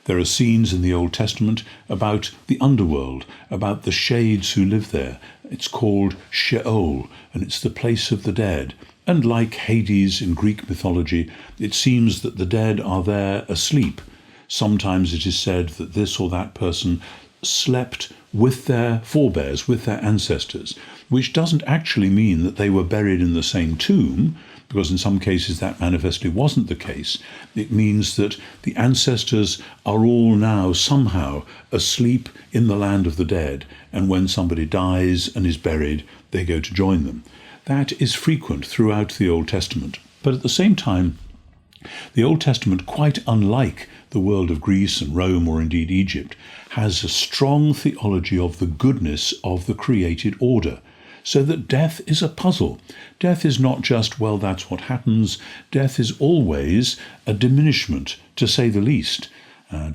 There are scenes in the Old Testament about the underworld, about the shades who live there. It's called Sheol, and it's the place of the dead. And like Hades in Greek mythology, it seems that the dead are there asleep. Sometimes it is said that this or that person slept with their forebears, with their ancestors, which doesn't actually mean that they were buried in the same tomb, because in some cases that manifestly wasn't the case. It means that the ancestors are all now somehow asleep in the land of the dead, and when somebody dies and is buried, they go to join them. That is frequent throughout the Old Testament. But at the same time, the Old Testament, quite unlike the world of Greece and Rome or indeed Egypt, has a strong theology of the goodness of the created order, so that death is a puzzle. Death is not just, well, that's what happens. Death is always a diminishment, to say the least.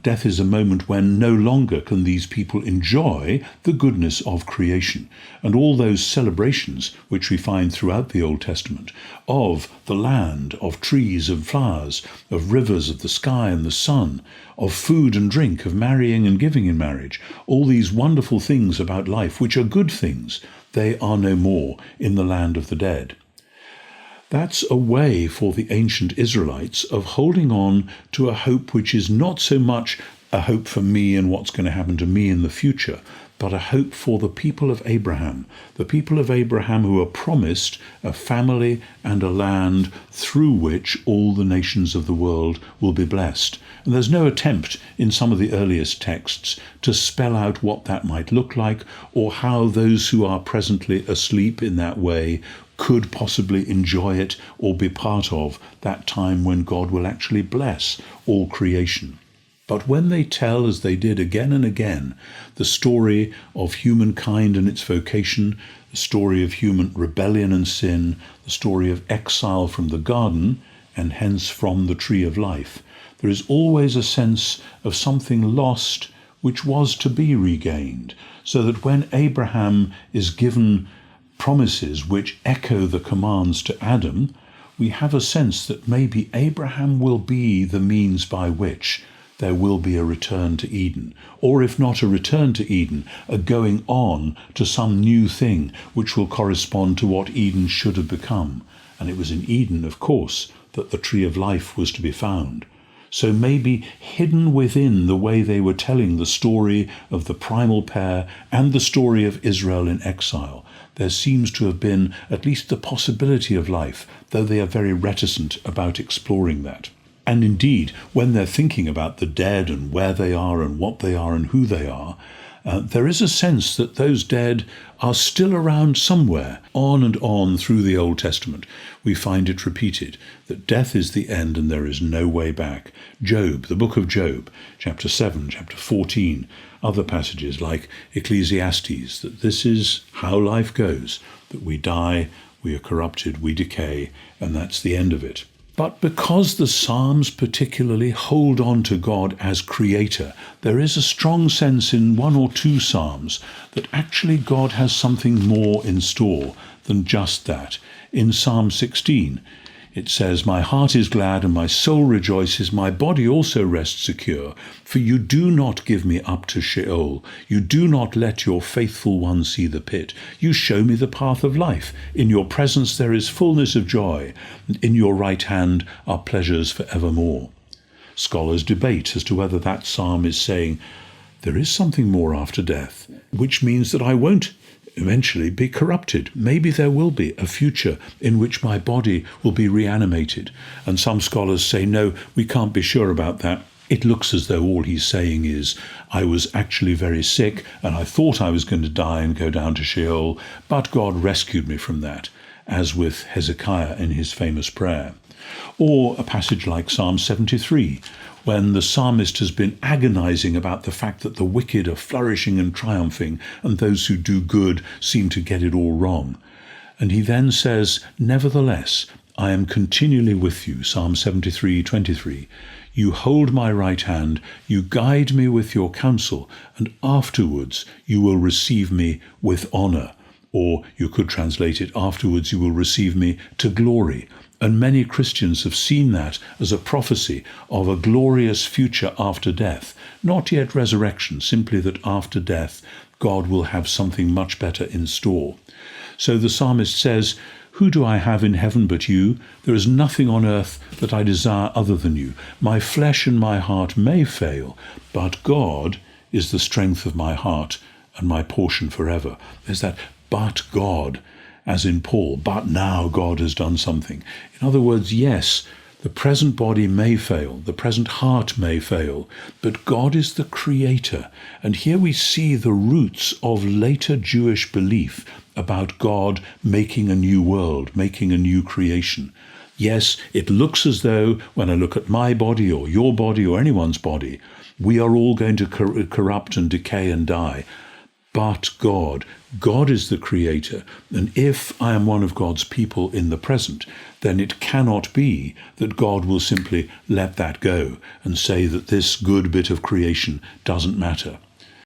Death is a moment when no longer can these people enjoy the goodness of creation. And all those celebrations which we find throughout the Old Testament of the land, of trees and flowers, of rivers, of the sky and the sun, of food and drink, of marrying and giving in marriage, all these wonderful things about life, which are good things, they are no more in the land of the dead. That's a way for the ancient Israelites of holding on to a hope which is not so much a hope for me and what's going to happen to me in the future, but a hope for the people of Abraham who are promised a family and a land through which all the nations of the world will be blessed. And there's no attempt in some of the earliest texts to spell out what that might look like, or how those who are presently asleep in that way could possibly enjoy it or be part of that time when God will actually bless all creation. But when they tell, as they did again and again, the story of humankind and its vocation, the story of human rebellion and sin, the story of exile from the garden, and hence from the tree of life, there is always a sense of something lost which was to be regained, so that when Abraham is given promises which echo the commands to Adam, we have a sense that maybe Abraham will be the means by which there will be a return to Eden, or if not a return to Eden, a going on to some new thing which will correspond to what Eden should have become. And it was in Eden, of course, that the tree of life was to be found. So maybe hidden within the way they were telling the story of the primal pair and the story of Israel in exile, there seems to have been at least the possibility of life, though they are very reticent about exploring that. And indeed, when they're thinking about the dead and where they are and what they are and who they are, there is a sense that those dead are still around somewhere. On and on through the Old Testament, we find it repeated that death is the end and there is no way back. Job, the book of Job, chapter 7, chapter 14, other passages like Ecclesiastes, that this is how life goes, that we die, we are corrupted, we decay, and that's the end of it. But because the Psalms particularly hold on to God as creator, there is a strong sense in one or two Psalms that actually God has something more in store than just that. In Psalm 16, it says, "My heart is glad and my soul rejoices, my body also rests secure. For you do not give me up to Sheol. You do not let your faithful one see the pit. You show me the path of life. In your presence there is fullness of joy, and in your right hand are pleasures for evermore." Scholars debate as to whether that psalm is saying, there is something more after death, which means that I won't eventually be corrupted. Maybe there will be a future in which my body will be reanimated. And some scholars say, no, we can't be sure about that. It looks as though all he's saying is, I was actually very sick and I thought I was going to die and go down to Sheol, but God rescued me from that, as with Hezekiah in his famous prayer. Or a passage like Psalm 73, when the psalmist has been agonizing about the fact that the wicked are flourishing and triumphing and those who do good seem to get it all wrong. And he then says, "Nevertheless, I am continually with you," Psalm 73:23. "You hold my right hand, you guide me with your counsel, and afterwards you will receive me with honor." Or you could translate it, afterwards you will receive me to glory. And many Christians have seen that as a prophecy of a glorious future after death. Not yet resurrection, simply that after death, God will have something much better in store. So the psalmist says, "Who do I have in heaven but you? There is nothing on earth that I desire other than you. My flesh and my heart may fail, but God is the strength of my heart and my portion forever." There's that "but God," as in Paul, but now God has done something. In other words, yes, the present body may fail, the present heart may fail, but God is the creator. And here we see the roots of later Jewish belief about God making a new world, making a new creation. Yes, it looks as though when I look at my body or your body or anyone's body, we are all going to corrupt and decay and die. But God is the creator. And if I am one of God's people in the present, then it cannot be that God will simply let that go and say that this good bit of creation doesn't matter.